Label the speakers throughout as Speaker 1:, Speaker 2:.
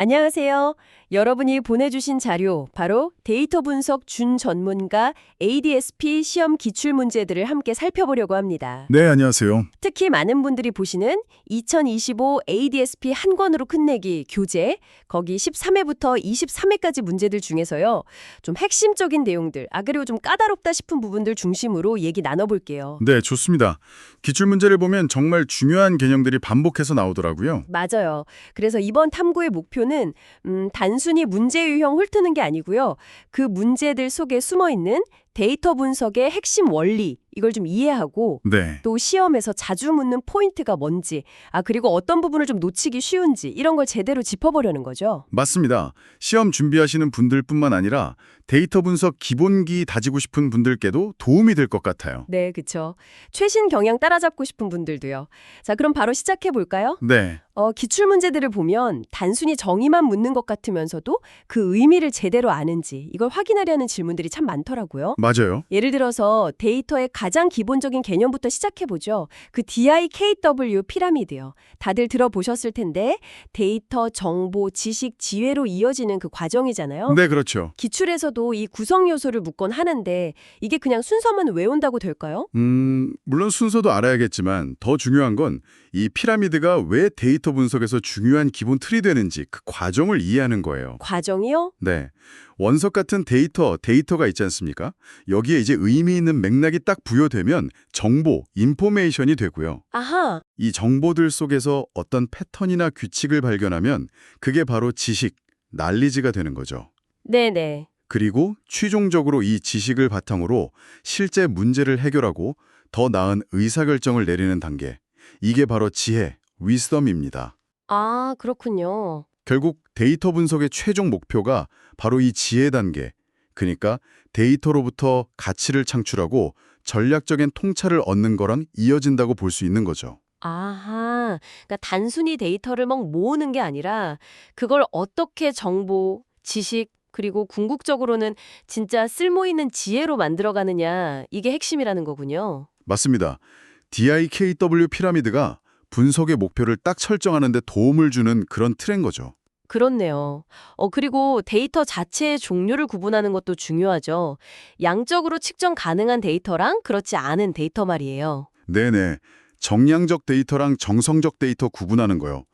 Speaker 1: 안녕하세요. 여러분이 보내주신 자료, 바로 데이터 분석 준 전문가 ADSP 시험 기출 문제들을 함께 살펴보려고 합니다.
Speaker 2: 네, 안녕하세요.
Speaker 1: 특히 많은 분들이 보시는 2025 ADSP 한 권으로 끝내기 교재, 거기 13회부터 23회까지 문제들 중에서요. 좀 핵심적인 내용들, 그리고 좀 까다롭다 싶은 부분들 중심으로 얘기 나눠볼게요.
Speaker 2: 네, 좋습니다. 기출문제를 보면 정말 중요한 개념들이 반복해서 나오더라고요.
Speaker 1: 맞아요. 그래서 이번 탐구의 목표는 단순히 문제 유형 훑는 게 아니고요. 그 문제들 속에 숨어있는 데이터 분석의 핵심 원리, 이걸 좀 이해하고
Speaker 2: 네,
Speaker 1: 또 시험에서 자주 묻는 포인트가 뭔지, 그리고 어떤 부분을 좀 놓치기 쉬운지 이런 걸 제대로 짚어보려는 거죠.
Speaker 2: 맞습니다. 시험 준비하시는 분들뿐만 아니라 데이터 분석 기본기 다지고 싶은 분들께도 도움이 될 것 같아요.
Speaker 1: 네, 그쵸. 최신 경향 따라잡고 싶은 분들도요. 자, 그럼 바로 시작해 볼까요?
Speaker 2: 네,
Speaker 1: 기출 문제들을 보면 단순히 정의만 묻는 것 같으면서도 그 의미를 제대로 아는지 이걸 확인하려는 질문들이 참 많더라고요.
Speaker 2: 맞아요.
Speaker 1: 예를 들어서 데이터의 가장 기본적인 개념부터 시작해보죠. 그 DIKW 피라미드요. 다들 들어보셨을 텐데 데이터, 정보, 지식, 지혜로 이어지는 그 과정이잖아요.
Speaker 2: 네, 그렇죠.
Speaker 1: 기출에서도 이 구성 요소를 묻곤 하는데 이게 그냥 순서만 외운다고 될까요?
Speaker 2: 물론 순서도 알아야겠지만 더 중요한 건 이 피라미드가 왜 데이터 분석에서 중요한 기본 틀이 되는지 그 과정을 이해하는 거예요.
Speaker 1: 과정이요?
Speaker 2: 네. 원석 같은 데이터가 있지 않습니까? 여기에 이제 의미 있는 맥락이 딱 부여되면 정보, 인포메이션이 되고요.
Speaker 1: 아하.
Speaker 2: 이 정보들 속에서 어떤 패턴이나 규칙을 발견하면 그게 바로 지식, 날리지가 되는 거죠.
Speaker 1: 네네.
Speaker 2: 그리고 최종적으로 이 지식을 바탕으로 실제 문제를 해결하고 더 나은 의사결정을 내리는 단계. 이게 바로 지혜, 위스덤입니다.
Speaker 1: 그렇군요.
Speaker 2: 결국 데이터 분석의 최종 목표가 바로 이 지혜 단계, 그러니까 데이터로부터 가치를 창출하고 전략적인 통찰을 얻는 거랑 이어진다고 볼 수 있는 거죠.
Speaker 1: 아하. 그러니까 단순히 데이터를 막 모으는 게 아니라 그걸 어떻게 정보, 지식, 그리고 궁극적으로는 진짜 쓸모있는 지혜로 만들어가느냐, 이게 핵심이라는 거군요.
Speaker 2: 맞습니다. DIKW 피라미드가 분석의 목표를 딱 설정하는 데 도움을 주는 그런 틀인 거죠.
Speaker 1: 그렇네요. 그리고 데이터 자체의 종류를 구분하는 것도 중요하죠. 양적으로 측정 가능한 데이터랑 그렇지 않은 데이터 말이에요.
Speaker 2: 네네. 정량적 데이터랑 정성적 데이터 구분하는 거요.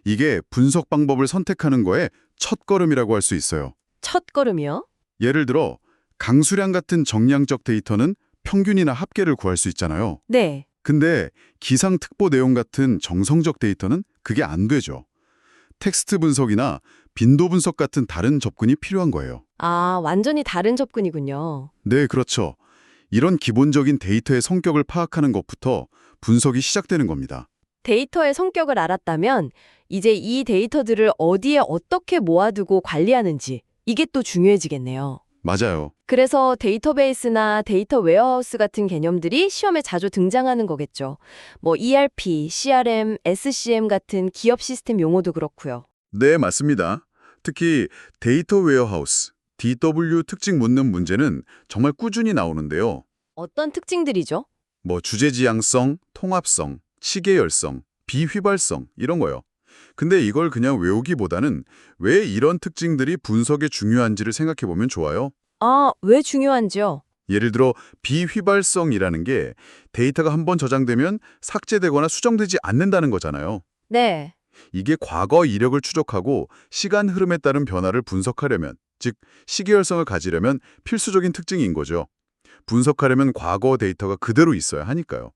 Speaker 2: 이게 분석 방법을 선택하는 거의 첫걸음이라고 할 수 있어요.
Speaker 1: 첫 걸음이요?
Speaker 2: 예를 들어 강수량 같은 정량적 데이터는 평균이나 합계를 구할 수 있잖아요.
Speaker 1: 네.
Speaker 2: 근데 기상특보 내용 같은 정성적 데이터는 그게 안 되죠. 텍스트 분석이나 빈도 분석 같은 다른 접근이 필요한 거예요.
Speaker 1: 완전히 다른 접근이군요.
Speaker 2: 네, 그렇죠. 이런 기본적인 데이터의 성격을 파악하는 것부터 분석이 시작되는 겁니다.
Speaker 1: 데이터의 성격을 알았다면 이제 이 데이터들을 어디에 어떻게 모아두고 관리하는지 이게 또 중요해지겠네요.
Speaker 2: 맞아요.
Speaker 1: 그래서 데이터베이스나 데이터 웨어하우스 같은 개념들이 시험에 자주 등장하는 거겠죠. 뭐 ERP, CRM, SCM 같은 기업 시스템 용어도 그렇고요.
Speaker 2: 네, 맞습니다. 특히 데이터 웨어하우스, DW 특징 묻는 문제는 정말 꾸준히 나오는데요.
Speaker 1: 어떤 특징들이죠?
Speaker 2: 뭐 주제지향성, 통합성, 치계열성, 비휘발성 이런 거요. 근데 이걸 그냥 외우기보다는 왜 이런 특징들이 분석에 중요한지를 생각해 보면 좋아요.
Speaker 1: 왜 중요한지요?
Speaker 2: 예를 들어 비휘발성이라는 게 데이터가 한번 저장되면 삭제되거나 수정되지 않는다는 거잖아요.
Speaker 1: 네.
Speaker 2: 이게 과거 이력을 추적하고 시간 흐름에 따른 변화를 분석하려면, 즉 시계열성을 가지려면 필수적인 특징인 거죠. 분석하려면 과거 데이터가 그대로 있어야 하니까요.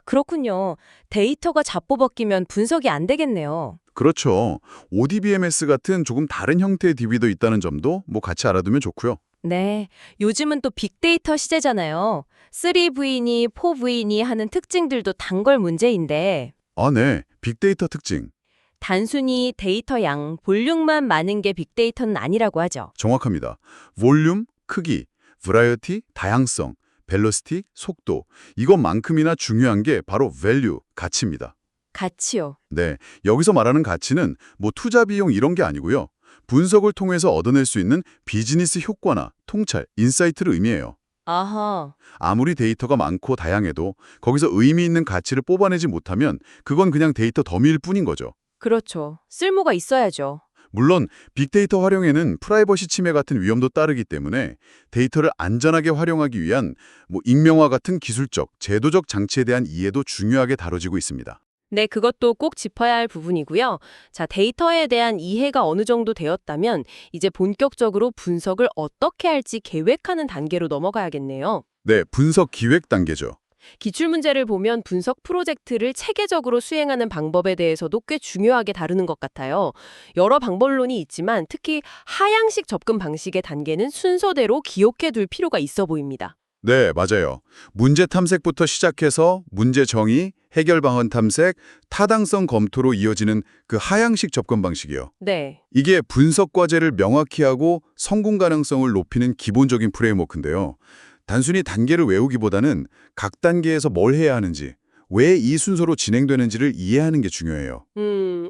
Speaker 1: 그렇군요. 데이터가 잡뽑아끼면 분석이 안 되겠네요.
Speaker 2: 그렇죠. ODBMS 같은 조금 다른 형태의 DB도 있다는 점도 같이 알아두면 좋고요.
Speaker 1: 네. 요즘은 또 빅데이터 시대잖아요. 3V니 4V니 하는 특징들도 단걸 문제인데
Speaker 2: 네. 빅데이터 특징.
Speaker 1: 단순히 데이터 양, 볼륨만 많은 게 빅데이터는 아니라고 하죠.
Speaker 2: 정확합니다. 볼륨, 크기, 브라이어티, 다양성, 벨로시티, 속도. 이것만큼이나 중요한 게 바로 value, 가치입니다.
Speaker 1: 가치요.
Speaker 2: 네, 여기서 말하는 가치는 투자 비용 이런 게 아니고요. 분석을 통해서 얻어낼 수 있는 비즈니스 효과나 통찰, 인사이트를 의미해요.
Speaker 1: 아하.
Speaker 2: 아무리 데이터가 많고 다양해도 거기서 의미 있는 가치를 뽑아내지 못하면 그건 그냥 데이터 더미일 뿐인 거죠.
Speaker 1: 그렇죠. 쓸모가 있어야죠.
Speaker 2: 물론 빅데이터 활용에는 프라이버시 침해 같은 위험도 따르기 때문에 데이터를 안전하게 활용하기 위한 익명화 같은 기술적, 제도적 장치에 대한 이해도 중요하게 다뤄지고 있습니다.
Speaker 1: 네, 그것도 꼭 짚어야 할 부분이고요. 자, 데이터에 대한 이해가 어느 정도 되었다면 이제 본격적으로 분석을 어떻게 할지 계획하는 단계로 넘어가야겠네요.
Speaker 2: 네, 분석 기획 단계죠.
Speaker 1: 기출문제를 보면 분석 프로젝트를 체계적으로 수행하는 방법에 대해서도 꽤 중요하게 다루는 것 같아요. 여러 방법론이 있지만 특히 하향식 접근 방식의 단계는 순서대로 기억해둘 필요가 있어 보입니다.
Speaker 2: 네, 맞아요. 문제 탐색부터 시작해서 문제 정의, 해결 방안 탐색, 타당성 검토로 이어지는 그 하향식 접근 방식이요.
Speaker 1: 네.
Speaker 2: 이게 분석 과제를 명확히 하고 성공 가능성을 높이는 기본적인 프레임워크인데요. 단순히 단계를 외우기보다는 각 단계에서 뭘 해야 하는지, 왜 이 순서로 진행되는지를 이해하는 게 중요해요.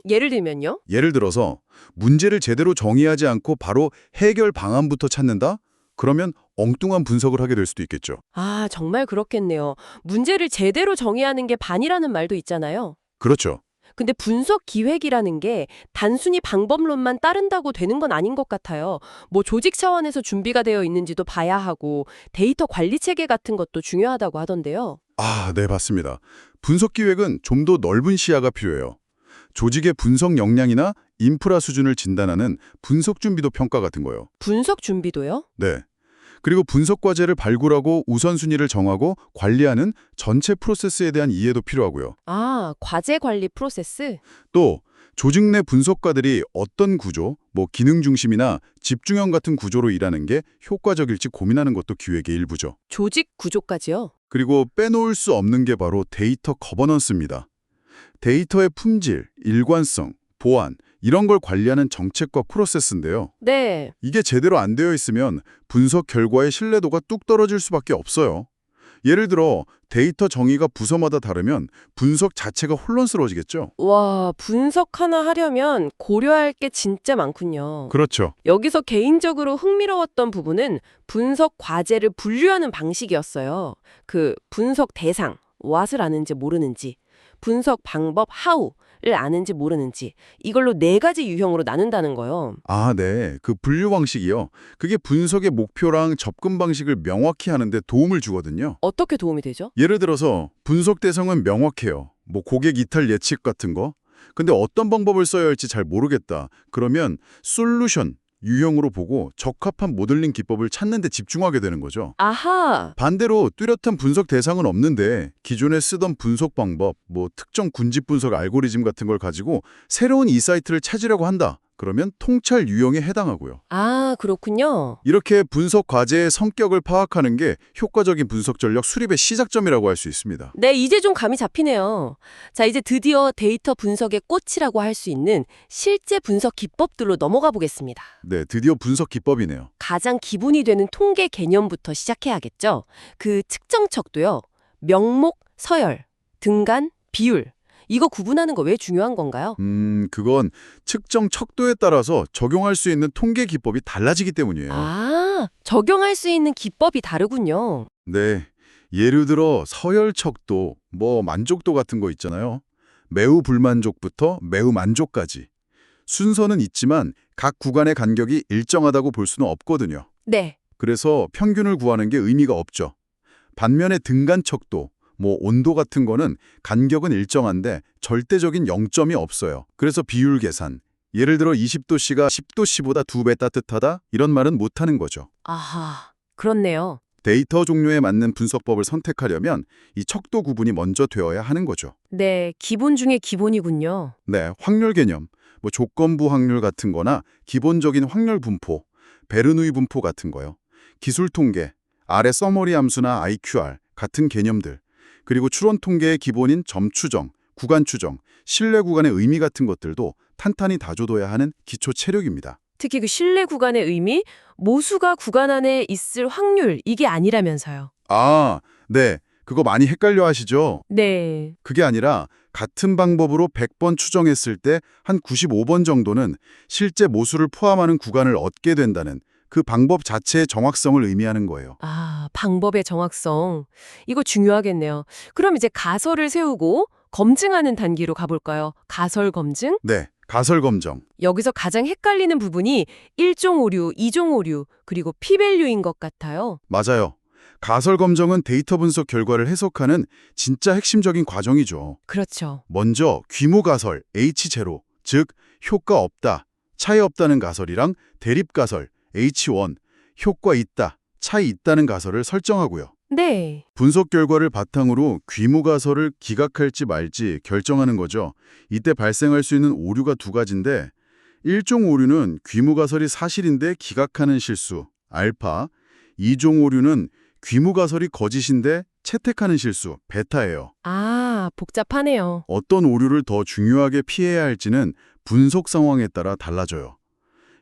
Speaker 1: 예를 들면요?
Speaker 2: 예를 들어서 문제를 제대로 정의하지 않고 바로 해결 방안부터 찾는다? 그러면 엉뚱한 분석을 하게 될 수도 있겠죠.
Speaker 1: 아, 정말 그렇겠네요. 문제를 제대로 정의하는 게 반이라는 말도 있잖아요.
Speaker 2: 그렇죠.
Speaker 1: 근데 분석 기획이라는 게 단순히 방법론만 따른다고 되는 건 아닌 것 같아요. 뭐 조직 차원에서 준비가 되어 있는지도 봐야 하고 데이터 관리 체계 같은 것도 중요하다고 하던데요.
Speaker 2: 아, 네, 맞습니다. 분석 기획은 좀 더 넓은 시야가 필요해요. 조직의 분석 역량이나 인프라 수준을 진단하는 분석 준비도 평가 같은 거요.
Speaker 1: 분석 준비도요?
Speaker 2: 네. 그리고 분석 과제를 발굴하고 우선순위를 정하고 관리하는 전체 프로세스에 대한 이해도 필요하고요.
Speaker 1: 아, 과제 관리 프로세스?
Speaker 2: 또 조직 내 분석가들이 어떤 구조, 기능 중심이나 집중형 같은 구조로 일하는 게 효과적일지 고민하는 것도 기획의 일부죠.
Speaker 1: 조직 구조까지요?
Speaker 2: 그리고 빼놓을 수 없는 게 바로 데이터 거버넌스입니다. 데이터의 품질, 일관성, 보안, 이런 걸 관리하는 정책과 프로세스인데요.
Speaker 1: 네.
Speaker 2: 이게 제대로 안 되어 있으면 분석 결과의 신뢰도가 뚝 떨어질 수밖에 없어요. 예를 들어 데이터 정의가 부서마다 다르면 분석 자체가 혼란스러워지겠죠?
Speaker 1: 와, 분석 하나 하려면 고려할 게 진짜 많군요.
Speaker 2: 그렇죠.
Speaker 1: 여기서 개인적으로 흥미로웠던 부분은 분석 과제를 분류하는 방식이었어요. 그 분석 대상, what을 아는지 모르는지, 분석 방법, how를 아는지 모르는지, 이걸로 4가지 유형으로 나눈다는 거예요.
Speaker 2: 아, 네. 그 분류 방식이요. 그게 분석의 목표랑 접근 방식을 명확히 하는데 도움을 주거든요.
Speaker 1: 어떻게 도움이 되죠?
Speaker 2: 예를 들어서 분석 대상은 명확해요. 고객 이탈 예측 같은 거. 근데 어떤 방법을 써야 할지 잘 모르겠다. 그러면 솔루션, 유형으로 보고 적합한 모델링 기법을 찾는 데 집중하게 되는 거죠.
Speaker 1: 아하!
Speaker 2: 반대로 뚜렷한 분석 대상은 없는데 기존에 쓰던 분석 방법, 특정 군집 분석 알고리즘 같은 걸 가지고 새로운 인사이트를 찾으려고 한다. 그러면 통찰 유형에 해당하고요.
Speaker 1: 아, 그렇군요.
Speaker 2: 이렇게 분석 과제의 성격을 파악하는 게 효과적인 분석 전력 수립의 시작점이라고 할 수 있습니다.
Speaker 1: 네, 이제 좀 감이 잡히네요. 자, 이제 드디어 데이터 분석의 꽃이라고 할 수 있는 실제 분석 기법들로 넘어가 보겠습니다.
Speaker 2: 네, 드디어 분석 기법이네요.
Speaker 1: 가장 기본이 되는 통계 개념부터 시작해야겠죠. 그 측정 척도요. 명목, 서열, 등간, 비율. 이거 구분하는 거 왜 중요한 건가요?
Speaker 2: 그건 측정 척도에 따라서 적용할 수 있는 통계 기법이 달라지기 때문이에요.
Speaker 1: 아, 적용할 수 있는 기법이 다르군요.
Speaker 2: 네, 예를 들어 서열 척도, 만족도 같은 거 있잖아요. 매우 불만족부터 매우 만족까지. 순서는 있지만 각 구간의 간격이 일정하다고 볼 수는 없거든요.
Speaker 1: 네.
Speaker 2: 그래서 평균을 구하는 게 의미가 없죠. 반면에 등간 척도, 온도 같은 거는 간격은 일정한데 절대적인 0점이 없어요. 그래서 비율 계산, 예를 들어 20도씨가 10도씨보다 2배 따뜻하다? 이런 말은 못하는 거죠.
Speaker 1: 아하, 그렇네요.
Speaker 2: 데이터 종류에 맞는 분석법을 선택하려면 이 척도 구분이 먼저 되어야 하는 거죠.
Speaker 1: 네, 기본 중에 기본이군요.
Speaker 2: 네, 확률 개념, 조건부 확률 같은 거나 기본적인 확률 분포, 베르누이 분포 같은 거요. 기술 통계, R의 서머리 함수나 IQR 같은 개념들, 그리고 추론 통계의 기본인 점 추정, 구간 추정, 신뢰 구간의 의미 같은 것들도 탄탄히 다져둬야 하는 기초 체력입니다.
Speaker 1: 특히 그 신뢰 구간의 의미, 모수가 구간 안에 있을 확률, 이게 아니라면서요.
Speaker 2: 아, 네. 그거 많이 헷갈려 하시죠?
Speaker 1: 네.
Speaker 2: 그게 아니라 같은 방법으로 100번 추정했을 때 한 95번 정도는 실제 모수를 포함하는 구간을 얻게 된다는 그 방법 자체의 정확성을 의미하는 거예요.
Speaker 1: 아, 방법의 정확성. 이거 중요하겠네요. 그럼 이제 가설을 세우고 검증하는 단계로 가볼까요? 가설 검증?
Speaker 2: 네. 가설 검정.
Speaker 1: 여기서 가장 헷갈리는 부분이 1종 오류, 2종 오류, 그리고 P-밸류인 것 같아요.
Speaker 2: 맞아요. 가설 검정은 데이터 분석 결과를 해석하는 진짜 핵심적인 과정이죠.
Speaker 1: 그렇죠.
Speaker 2: 먼저 귀무 가설 H0, 즉 효과 없다, 차이 없다는 가설이랑 대립 가설 H1, 효과 있다, 차이 있다는 가설을 설정하고요.
Speaker 1: 네.
Speaker 2: 분석 결과를 바탕으로 귀무 가설을 기각할지 말지 결정하는 거죠. 이때 발생할 수 있는 오류가 두 가지인데 1종 오류는 귀무 가설이 사실인데 기각하는 실수, 알파. 2종 오류는 귀무 가설이 거짓인데 채택하는 실수, 베타예요.
Speaker 1: 아, 복잡하네요.
Speaker 2: 어떤 오류를 더 중요하게 피해야 할지는 분석 상황에 따라 달라져요.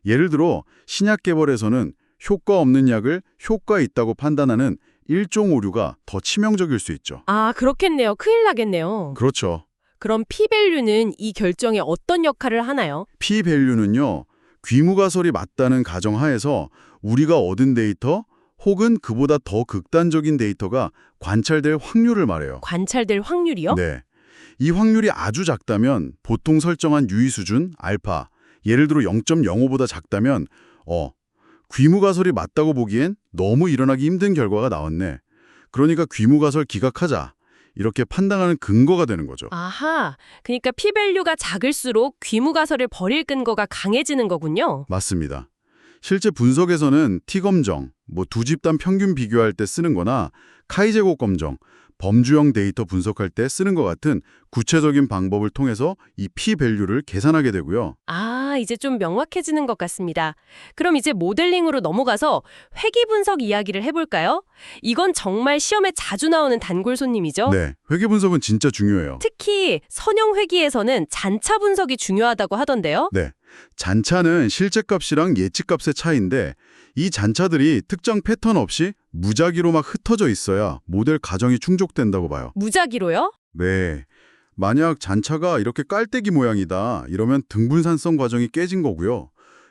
Speaker 2: 예를 들어 신약 개발에서는 효과 없는 약을 효과 있다고 판단하는 1종 오류가 더 치명적일 수 있죠.
Speaker 1: 아, 그렇겠네요. 큰일 나겠네요.
Speaker 2: 그렇죠.
Speaker 1: 그럼 P-밸류는 이 결정에 어떤 역할을 하나요?
Speaker 2: P-밸류는요. 귀무 가설이 맞다는 가정하에서 우리가 얻은 데이터 혹은 그보다 더 극단적인 데이터가 관찰될 확률을 말해요.
Speaker 1: 관찰될 확률이요?
Speaker 2: 네. 이 확률이 아주 작다면 보통 설정한 유의 수준, 알파, 예를 들어 0.05보다 작다면 귀무 가설이 맞다고 보기엔 너무 일어나기 힘든 결과가 나왔네. 그러니까 귀무 가설 기각하자. 이렇게 판단하는 근거가 되는 거죠.
Speaker 1: 아하, 그러니까 P-밸류가 작을수록 귀무가설을 버릴 근거가 강해지는 거군요.
Speaker 2: 맞습니다. 실제 분석에서는 T-검정, 두 집단 평균 비교할 때 쓰는 거나 카이-제곱 검정, 범주형 데이터 분석할 때 쓰는 것 같은 구체적인 방법을 통해서 이 P-밸류를 계산하게 되고요.
Speaker 1: 아, 이제 좀 명확해지는 것 같습니다. 그럼 이제 모델링으로 넘어가서 회귀 분석 이야기를 해볼까요? 이건 정말 시험에 자주 나오는 단골 손님이죠.
Speaker 2: 네, 회귀 분석은 진짜 중요해요.
Speaker 1: 특히 선형 회귀에서는 잔차 분석이 중요하다고 하던데요.
Speaker 2: 네, 잔차는 실제값이랑 예측값의 차이인데 이 잔차들이 특정 패턴 없이 무작위로 막 흩어져 있어야 모델 가정이 충족된다고 봐요.
Speaker 1: 무작위로요?
Speaker 2: 네, 만약 잔차가 이렇게 깔때기 모양이다 이러면 등분산성 과정이 깨진 거고요.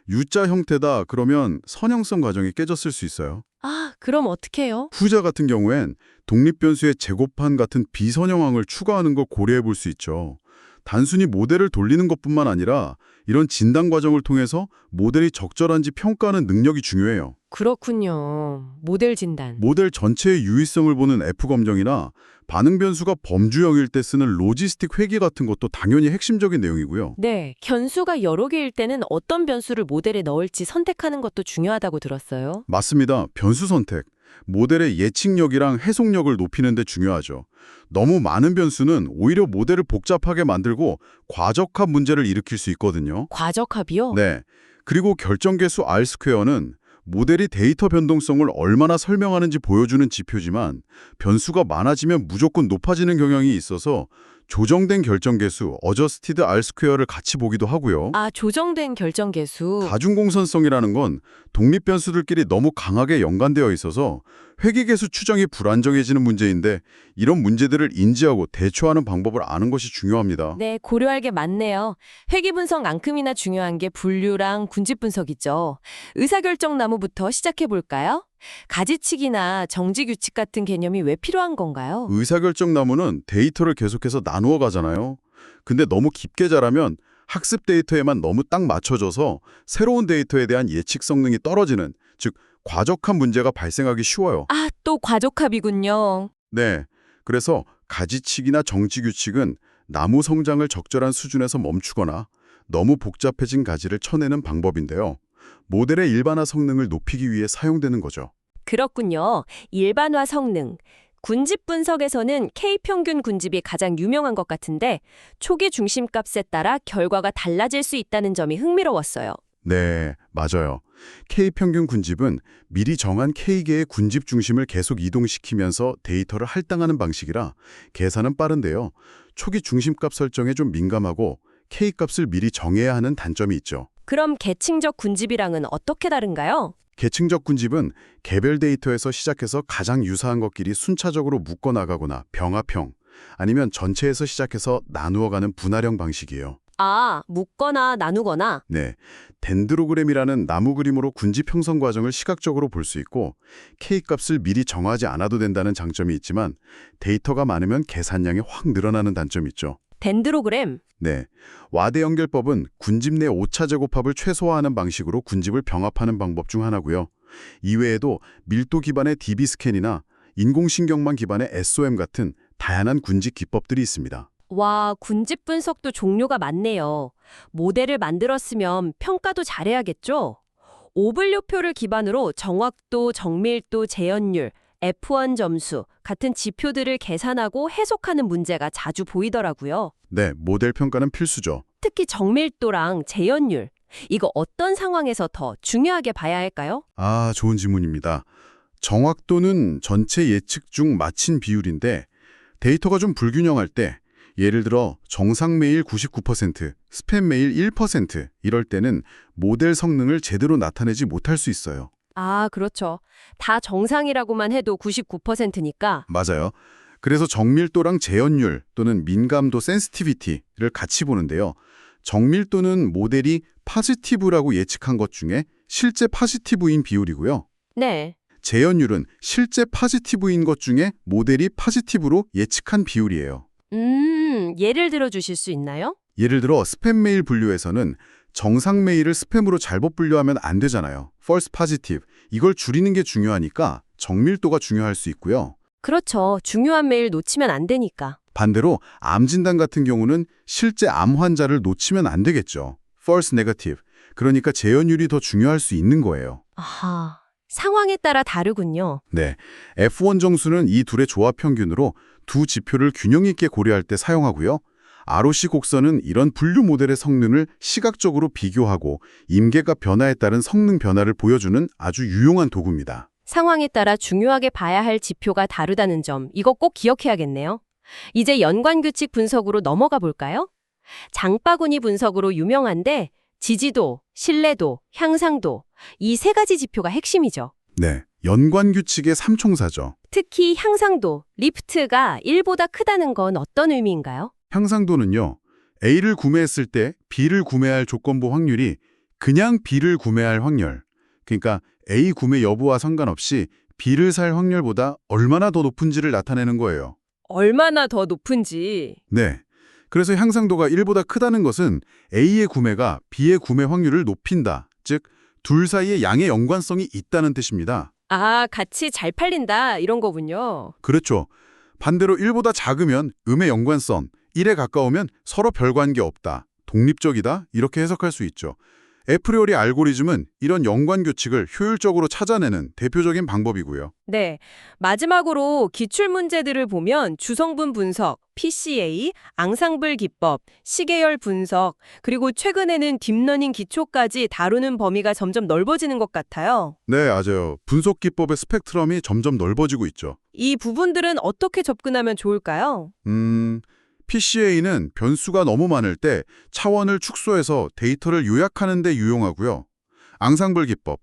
Speaker 2: U자 형태다 그러면 선형성 과정이 깨졌을 수 있어요.
Speaker 1: 아, 그럼 어떻게 해요?
Speaker 2: 후자 같은 경우엔 독립변수의 제곱한 같은 비선형항을 추가하는 걸 고려해 볼 수 있죠. 단순히 모델을 돌리는 것뿐만 아니라 이런 진단 과정을 통해서 모델이 적절한지 평가하는 능력이 중요해요.
Speaker 1: 그렇군요. 모델 진단.
Speaker 2: 모델 전체의 유의성을 보는 F검정이나 반응 변수가 범주형일 때 쓰는 로지스틱 회귀 같은 것도 당연히 핵심적인 내용이고요.
Speaker 1: 네, 변수가 여러 개일 때는 어떤 변수를 모델에 넣을지 선택하는 것도 중요하다고 들었어요.
Speaker 2: 맞습니다. 변수 선택. 모델의 예측력이랑 해석력을 높이는 데 중요하죠. 너무 많은 변수는 오히려 모델을 복잡하게 만들고 과적합 문제를 일으킬 수 있거든요.
Speaker 1: 과적합이요?
Speaker 2: 네. 그리고 결정계수 R 스퀘어는 모델이 데이터 변동성을 얼마나 설명하는지 보여주는 지표지만 변수가 많아지면 무조건 높아지는 경향이 있어서 조정된 결정계수 어저스티드 R 스퀘어를 같이 보기도 하고요.
Speaker 1: 아, 조정된 결정계수.
Speaker 2: 다중공선성이라는 건 독립변수들끼리 너무 강하게 연관되어 있어서 회귀계수 추정이 불안정해지는 문제인데 이런 문제들을 인지하고 대처하는 방법을 아는 것이 중요합니다.
Speaker 1: 네, 고려할 게 많네요. 회귀 분석만큼이나 중요한 게 분류랑 군집 분석이죠. 의사결정 나무부터 시작해 볼까요? 가지치기나 정지규칙 같은 개념이 왜 필요한 건가요?
Speaker 2: 의사결정 나무는 데이터를 계속해서 나누어 가잖아요. 근데 너무 깊게 자라면 학습 데이터에만 너무 딱 맞춰져서 새로운 데이터에 대한 예측 성능이 떨어지는, 즉 과적한 문제가 발생하기 쉬워요.
Speaker 1: 아, 또 과적합이군요.
Speaker 2: 네, 그래서 가지치기나 정지규칙은 나무 성장을 적절한 수준에서 멈추거나 너무 복잡해진 가지를 쳐내는 방법인데요. 모델의 일반화 성능을 높이기 위해 사용되는 거죠.
Speaker 1: 그렇군요. 일반화 성능. 군집 분석에서는 K평균 군집이 가장 유명한 것 같은데 초기 중심값에 따라 결과가 달라질 수 있다는 점이 흥미로웠어요.
Speaker 2: 네, 맞아요. K평균 군집은 미리 정한 K개의 군집 중심을 계속 이동시키면서 데이터를 할당하는 방식이라 계산은 빠른데요. 초기 중심값 설정에 좀 민감하고 K값을 미리 정해야 하는 단점이 있죠.
Speaker 1: 그럼 계층적 군집이랑은 어떻게 다른가요?
Speaker 2: 계층적 군집은 개별 데이터에서 시작해서 가장 유사한 것끼리 순차적으로 묶어나가거나 병합형, 아니면 전체에서 시작해서 나누어가는 분할형 방식이에요.
Speaker 1: 아, 묶거나 나누거나.
Speaker 2: 네, 덴드로그램이라는 나무 그림으로 군집 형성 과정을 시각적으로 볼 수 있고 K값을 미리 정하지 않아도 된다는 장점이 있지만 데이터가 많으면 계산량이 확 늘어나는 단점이 있죠.
Speaker 1: 덴드로그램.
Speaker 2: 네, 와대 연결법은 군집 내 오차 제곱합을 최소화하는 방식으로 군집을 병합하는 방법 중 하나고요. 이외에도 밀도 기반의 DB 스캔이나 인공신경망 기반의 SOM 같은 다양한 군집 기법들이 있습니다.
Speaker 1: 와, 군집 분석도 종류가 많네요. 모델을 만들었으면 평가도 잘해야겠죠? 오블료표를 기반으로 정확도, 정밀도, 재현율, F1 점수 같은 지표들을 계산하고 해석하는 문제가 자주 보이더라고요.
Speaker 2: 네, 모델 평가는 필수죠.
Speaker 1: 특히 정밀도랑 재현율, 이거 어떤 상황에서 더 중요하게 봐야 할까요?
Speaker 2: 아, 좋은 질문입니다. 정확도는 전체 예측 중 맞힌 비율인데 데이터가 좀 불균형할 때 예를 들어 정상 메일 99%, 스팸 메일 1% 이럴 때는 모델 성능을 제대로 나타내지 못할 수 있어요.
Speaker 1: 아, 그렇죠. 다 정상이라고만 해도 99%니까.
Speaker 2: 맞아요. 그래서 정밀도랑 재현율 또는 민감도 센시티비티를 같이 보는데요. 정밀도는 모델이 파지티브라고 예측한 것 중에 실제 파지티브인 비율이고요.
Speaker 1: 네.
Speaker 2: 재현율은 실제 파지티브인 것 중에 모델이 파지티브로 예측한 비율이에요.
Speaker 1: 예를 들어 주실 수 있나요?
Speaker 2: 예를 들어 스팸 메일 분류에서는 정상 메일을 스팸으로 잘못 분류하면 안 되잖아요. false positive. 이걸 줄이는 게 중요하니까 정밀도가 중요할 수 있고요.
Speaker 1: 그렇죠. 중요한 메일 놓치면 안 되니까.
Speaker 2: 반대로 암 진단 같은 경우는 실제 암 환자를 놓치면 안 되겠죠. false negative. 그러니까 재현율이 더 중요할 수 있는 거예요.
Speaker 1: 아하, 상황에 따라 다르군요.
Speaker 2: 네, F1 정수는 이 둘의 조합 평균으로 두 지표를 균형 있게 고려할 때 사용하고요. ROC 곡선은 이런 분류 모델의 성능을 시각적으로 비교하고 임계가 변화에 따른 성능 변화를 보여주는 아주 유용한 도구입니다.
Speaker 1: 상황에 따라 중요하게 봐야 할 지표가 다르다는 점, 이거 꼭 기억해야겠네요. 이제 연관규칙 분석으로 넘어가 볼까요? 장바구니 분석으로 유명한데 지지도, 신뢰도, 향상도, 이 세 가지 지표가 핵심이죠.
Speaker 2: 네, 연관규칙의 삼총사죠.
Speaker 1: 특히 향상도, 리프트가 1보다 크다는 건 어떤 의미인가요?
Speaker 2: 향상도는요, A를 구매했을 때 B를 구매할 조건부 확률이 그냥 B를 구매할 확률, 그러니까 A 구매 여부와 상관없이 B를 살 확률보다 얼마나 더 높은지를 나타내는 거예요.
Speaker 1: 얼마나 더 높은지.
Speaker 2: 네. 그래서 향상도가 1보다 크다는 것은 A의 구매가 B의 구매 확률을 높인다. 즉, 둘 사이에 양의 연관성이 있다는 뜻입니다.
Speaker 1: 아, 같이 잘 팔린다 이런 거군요.
Speaker 2: 그렇죠. 반대로 1보다 작으면 음의 연관성, 1에 가까우면 서로 별 관계 없다, 독립적이다 이렇게 해석할 수 있죠. 에프리오리 알고리즘은 이런 연관 규칙을 효율적으로 찾아내는 대표적인 방법이고요.
Speaker 1: 네. 마지막으로 기출 문제들을 보면 주성분 분석, PCA, 앙상블 기법, 시계열 분석, 그리고 최근에는 딥러닝 기초까지 다루는 범위가 점점 넓어지는 것 같아요.
Speaker 2: 네, 맞아요. 분석 기법의 스펙트럼이 점점 넓어지고 있죠.
Speaker 1: 이 부분들은 어떻게 접근하면 좋을까요?
Speaker 2: PCA는 변수가 너무 많을 때 차원을 축소해서 데이터를 요약하는 데 유용하고요. 앙상블 기법,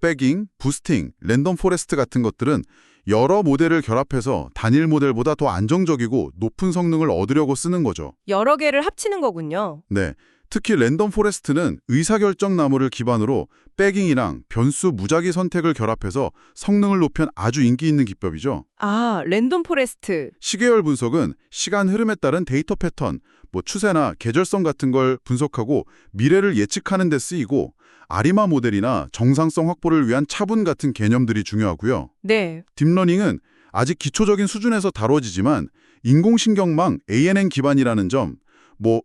Speaker 2: 백잉, 부스팅, 랜덤 포레스트 같은 것들은 여러 모델을 결합해서 단일 모델보다 더 안정적이고 높은 성능을 얻으려고 쓰는 거죠.
Speaker 1: 여러 개를 합치는 거군요.
Speaker 2: 네, 특히 랜덤 포레스트는 의사결정 나무를 기반으로 백잉이랑 변수 무작위 선택을 결합해서 성능을 높인 아주 인기 있는 기법이죠.
Speaker 1: 아, 랜덤 포레스트.
Speaker 2: 시계열 분석은 시간 흐름에 따른 데이터 패턴, 추세나 계절성 같은 걸 분석하고 미래를 예측하는 데 쓰이고 아리마 모델이나 정상성 확보를 위한 차분 같은 개념들이 중요하고요.
Speaker 1: 네.
Speaker 2: 딥러닝은 아직 기초적인 수준에서 다뤄지지만 인공신경망 ANN 기반이라는 점,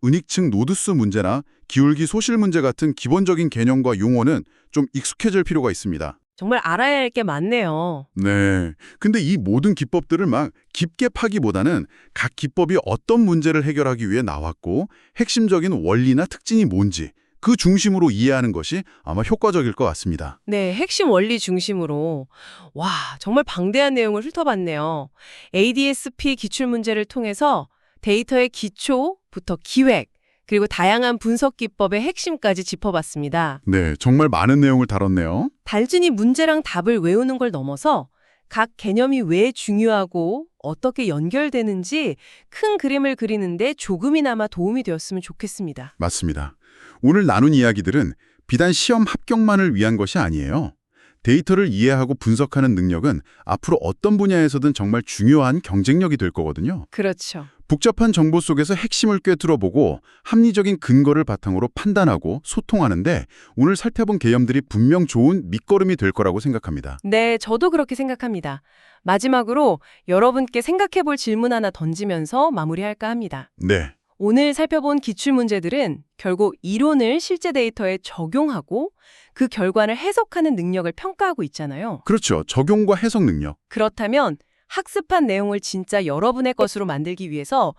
Speaker 2: 은익층 노드수 문제나 기울기 소실 문제 같은 기본적인 개념과 용어는 좀 익숙해질 필요가 있습니다.
Speaker 1: 정말 알아야 할 게 많네요.
Speaker 2: 네. 근데 이 모든 기법들을 막 깊게 파기보다는 각 기법이 어떤 문제를 해결하기 위해 나왔고 핵심적인 원리나 특징이 뭔지 그 중심으로 이해하는 것이 아마 효과적일 것 같습니다.
Speaker 1: 네, 핵심 원리 중심으로. 와, 정말 방대한 내용을 훑어봤네요. ADSP 기출문제를 통해서 데이터의 기초부터 기획, 그리고 다양한 분석 기법의 핵심까지 짚어봤습니다.
Speaker 2: 네, 정말 많은 내용을 다뤘네요.
Speaker 1: 단순히 문제랑 답을 외우는 걸 넘어서 각 개념이 왜 중요하고 어떻게 연결되는지 큰 그림을 그리는데 조금이나마 도움이 되었으면 좋겠습니다.
Speaker 2: 맞습니다. 오늘 나눈 이야기들은 비단 시험 합격만을 위한 것이 아니에요. 데이터를 이해하고 분석하는 능력은 앞으로 어떤 분야에서든 정말 중요한 경쟁력이 될 거거든요.
Speaker 1: 그렇죠.
Speaker 2: 복잡한 정보 속에서 핵심을 꿰뚫어보고 합리적인 근거를 바탕으로 판단하고 소통하는데 오늘 살펴본 개념들이 분명 좋은 밑거름이 될 거라고 생각합니다.
Speaker 1: 네, 저도 그렇게 생각합니다. 마지막으로 여러분께 생각해 볼 질문 하나 던지면서 마무리할까 합니다.
Speaker 2: 네.
Speaker 1: 오늘 살펴본 기출문제들은 결국 이론을 실제 데이터에 적용하고 그 결과를 해석하는 능력을 평가하고 있잖아요.
Speaker 2: 그렇죠. 적용과 해석 능력.
Speaker 1: 그렇다면 학습한 내용을 진짜 여러분의 것으로 만들기 위해서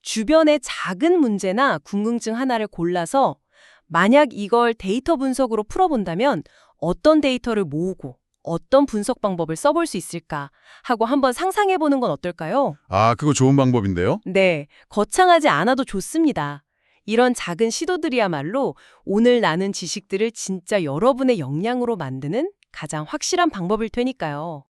Speaker 1: 주변의 작은 문제나 궁금증 하나를 골라서 만약 이걸 데이터 분석으로 풀어본다면 어떤 데이터를 모으고 어떤 분석 방법을 써볼 수 있을까 하고 한번 상상해보는 건 어떨까요?
Speaker 2: 아, 그거 좋은 방법인데요?
Speaker 1: 네, 거창하지 않아도 좋습니다. 이런 작은 시도들이야말로 오늘 나눈 지식들을 진짜 여러분의 역량으로 만드는 가장 확실한 방법일 테니까요.